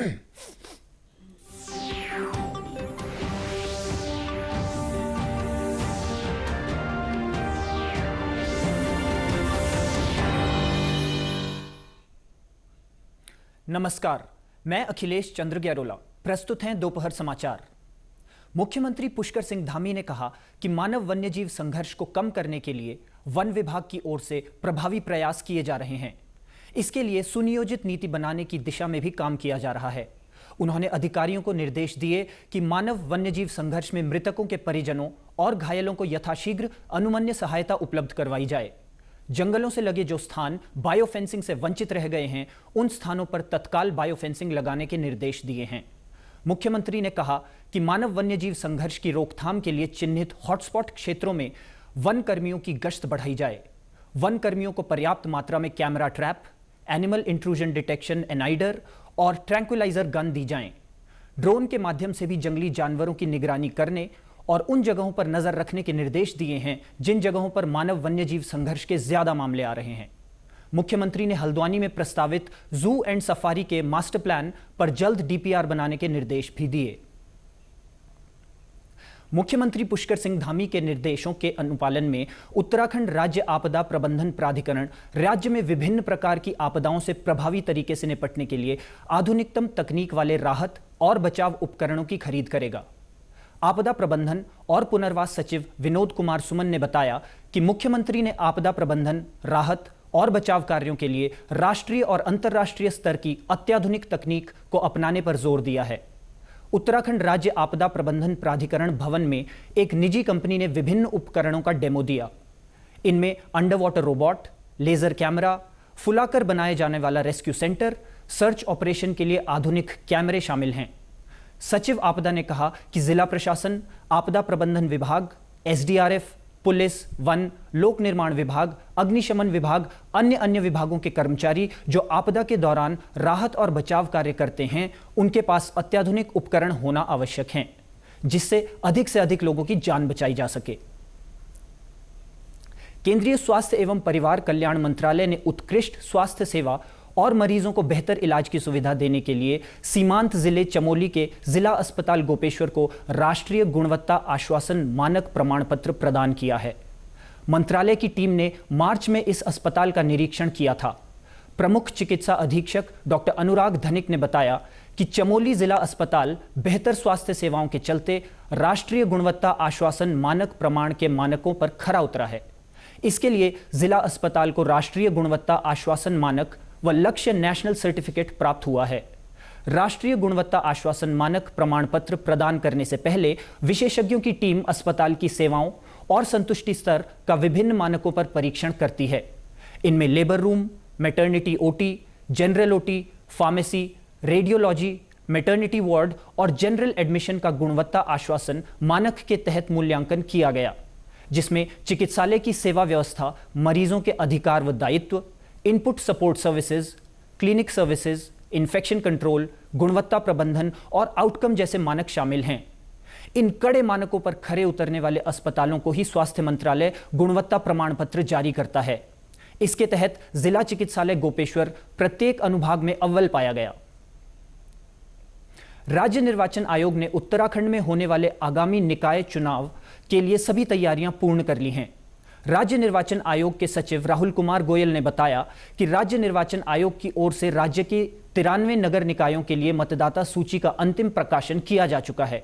नमस्कार, मैं अखिलेश चंद्र ग्यारोला। प्रस्तुत हैं दोपहर समाचार। मुख्यमंत्री पुष्कर सिंह धामी ने कहा कि मानव वन्यजीव संघर्ष को कम करने के लिए वन विभाग की ओर से प्रभावी प्रयास किए जा रहे हैं। इसके लिए सुनियोजित नीति बनाने की दिशा में भी काम किया जा रहा है। उन्होंने अधिकारियों को निर्देश दिए कि मानव वन्यजीव संघर्ष में मृतकों के परिजनों और घायलों को यथाशीघ्र अनुमन्य सहायता उपलब्ध करवाई जाए। जंगलों से लगे जो स्थान बायोफेंसिंग से वंचित रह गए हैं, उन स्थानों पर तत्काल बायोफेंसिंग लगाने के निर्देश दिए हैं। मुख्यमंत्री ने कहा कि मानव वन्यजीव संघर्ष की रोकथाम के लिए चिन्हित हॉटस्पॉट क्षेत्रों में वन कर्मियों की गश्त बढ़ाई जाए। वन कर्मियों को पर्याप्त मात्रा में camera trap, animal intrusion detection एनाइडर और ट्रैंक्विलाइजर गन दी जाएं। ड्रोन के माध्यम से भी जंगली जानवरों की निगरानी करने और उन जगहों पर नजर रखने के निर्देश दिए हैं जिन जगहों पर मानव वन्यजीव संघर्ष के ज्यादा मामले आ रहे हैं। मुख्यमंत्री ने हल्द्वानी में प्रस्तावित जू एंड सफारी के मास्टर प्लान पर जल्द डीपीआर बनाने के निर्देश भी दिए। मुख्यमंत्री पुष्कर सिंह धामी के निर्देशों के अनुपालन में उत्तराखंड राज्य आपदा प्रबंधन प्राधिकरण राज्य में विभिन्न प्रकार की आपदाओं से प्रभावी तरीके से निपटने के लिए आधुनिकतम तकनीक वाले राहत और बचाव उपकरणों की खरीद करेगा। आपदा प्रबंधन और पुनर्वास सचिव विनोद कुमार सुमन ने बताया कि मुख्यमंत्री ने आपदा प्रबंधन, राहत और बचाव कार्यों के लिए राष्ट्रीय और अंतर्राष्ट्रीय स्तर की अत्याधुनिक तकनीक को अपनाने पर जोर दिया है। उत्तराखंड राज्य आपदा प्रबंधन प्राधिकरण भवन में एक निजी कंपनी ने विभिन्न उपकरणों का डेमो दिया। इनमें under water robot, laser camera, फुलाकर बनाए जाने वाला रेस्क्यू सेंटर, सर्च ऑपरेशन के लिए आधुनिक कैमरे शामिल हैं। सचिव आपदा ने कहा कि जिला प्रशासन, आपदा प्रबंधन विभाग, एसडीआरएफ, पुलिस, वन, लोक निर्माण विभाग, अग्निशमन विभाग, अन्य विभागों के कर्मचारी जो आपदा के दौरान राहत और बचाव कार्य करते हैं, उनके पास अत्याधुनिक उपकरण होना आवश्यक हैं, जिससे अधिक से अधिक लोगों की जान बचाई जा सके। केंद्रीय स्वास्थ्य एवं परिवार कल्याण मंत्रालय ने उत्कृष्ट स्वास्थ्य सेवा और मरीजों को बेहतर इलाज की सुविधा देने के लिए सीमांत जिले चमोली के जिला अस्पताल गोपेश्वर को राष्ट्रीय गुणवत्ता आश्वासन मानक प्रमाण पत्र प्रदान किया है। मंत्रालय की टीम ने मार्च में इस अस्पताल का निरीक्षण किया था। प्रमुख चिकित्सा अधीक्षक डॉक्टर अनुराग धनिक ने बताया कि चमोली जिला अस्पताल बेहतर स्वास्थ्य सेवाओं के चलते राष्ट्रीय गुणवत्ता आश्वासन मानक प्रमाण के मानकों पर खरा उतरा है। इसके लिए जिला अस्पताल को राष्ट्रीय गुणवत्ता आश्वासन मानक व लक्ष्य नेशनल सर्टिफिकेट प्राप्त हुआ है। राष्ट्रीय गुणवत्ता आश्वासन मानक प्रमाण पत्र प्रदान करने से पहले विशेषज्ञों की टीम अस्पताल की सेवाओं और संतुष्टि स्तर का विभिन्न मानकों पर परीक्षण करती है। इनमें labour room, maternity OT, general OT, pharmacy, radiology, maternity ward और जनरल एडमिशन का गुणवत्ता आश्वासन मानक के तहत मूल्यांकन किया गया, जिसमें चिकित्सालय की सेवा व्यवस्था, मरीजों के अधिकार व दायित्व, input support services, clinic services, infection control, गुणवत्ता प्रबंधन और आउटकम जैसे मानक शामिल हैं। इन कड़े मानकों पर खरे उतरने वाले अस्पतालों को ही स्वास्थ्य मंत्रालय गुणवत्ता प्रमाण पत्र जारी करता है। इसके तहत जिला चिकित्सालय गोपेश्वर प्रत्येक अनुभाग में अव्वल पाया गया। राज्य निर्वाचन आयोग ने उत्तराखंड में होने वाले आगामी निकाय चुनाव के लिए सभी तैयारियां पूर्ण कर ली हैं। राज्य निर्वाचन आयोग के सचिव राहुल कुमार गोयल ने बताया कि राज्य निर्वाचन आयोग की ओर से राज्य के 93 नगर निकायों के लिए मतदाता सूची का अंतिम प्रकाशन किया जा चुका है।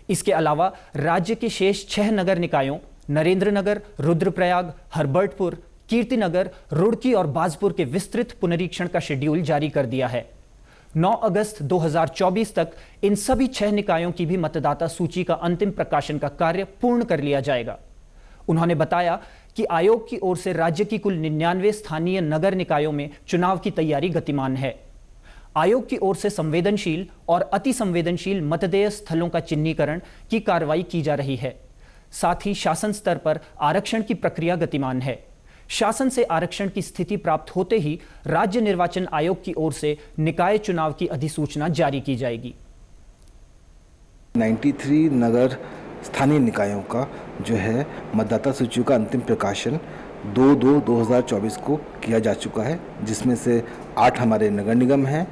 इसके अलावा राज्य के शेष 6 नगर निकायों नरेंद्रनगर, रुद्रप्रयाग, हरबर्टपुर, कीर्तिनगर, रुड़की और बाजपुर के विस्तृत पुनरीक्षण का शेड्यूल जारी कर दिया है। 9 अगस्त 2024 तक इन सभी 6 निकायों की भी मतदाता सूची का अंतिम प्रकाशन का कार्य पूर्ण कर लिया जाएगा। उन्होंने बताया कि आयोग की ओर से राज्य की कुल 99 स्थानीय नगर निकायों में चुनाव की तैयारी गतिमान है। आयोग की ओर से संवेदनशील और अति संवेदनशील मतदेय स्थलों का चिन्हीकरण की कार्रवाई की जा रही है। साथ ही शासन स्तर पर आरक्षण की प्रक्रिया गतिमान है। शासन से आरक्षण की स्थिति प्राप्त होते ही राज्य निर्वाचन आयोग की ओर से निकाय चुनाव की अधिसूचना जारी की जाएगी। 93 नगर स्थानीय निकायों का जो है मतदाता सूची का अंतिम प्रकाशन 2/2/2024 को किया जा चुका है, जिसमें से 8 हमारे नगर निगम हैं,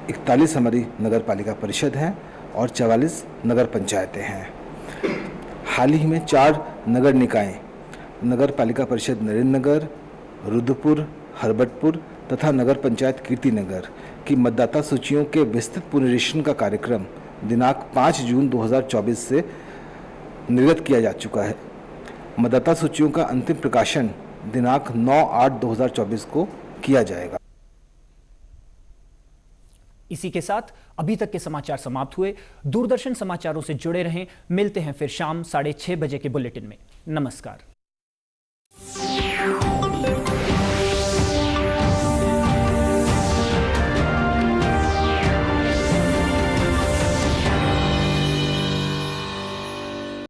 41 हमारी नगर पालिका परिषद हैं और 44 नगर पंचायतें हैं। हाल ही में 4 नगर निकाय नगर पालिका परिषद नरेंद्र नगर, रुद्रपुर, हरबटपुर तथा नगर पंचायत कीर्तिनगर की मतदाता सूचियों के विस्तृत पुनरीक्षण का कार्यक्रम दिनांक 5 जून 2024 से निर्गत किया जा चुका है। मतदाता सूचियों का अंतिम प्रकाशन दिनांक 9/8/2024 को किया जाएगा। इसी के साथ अभी तक के समाचार समाप्त हुए। दूरदर्शन समाचारों से जुड़े रहें। मिलते हैं फिर शाम 6:30 बजे के बुलेटिन में। नमस्कार।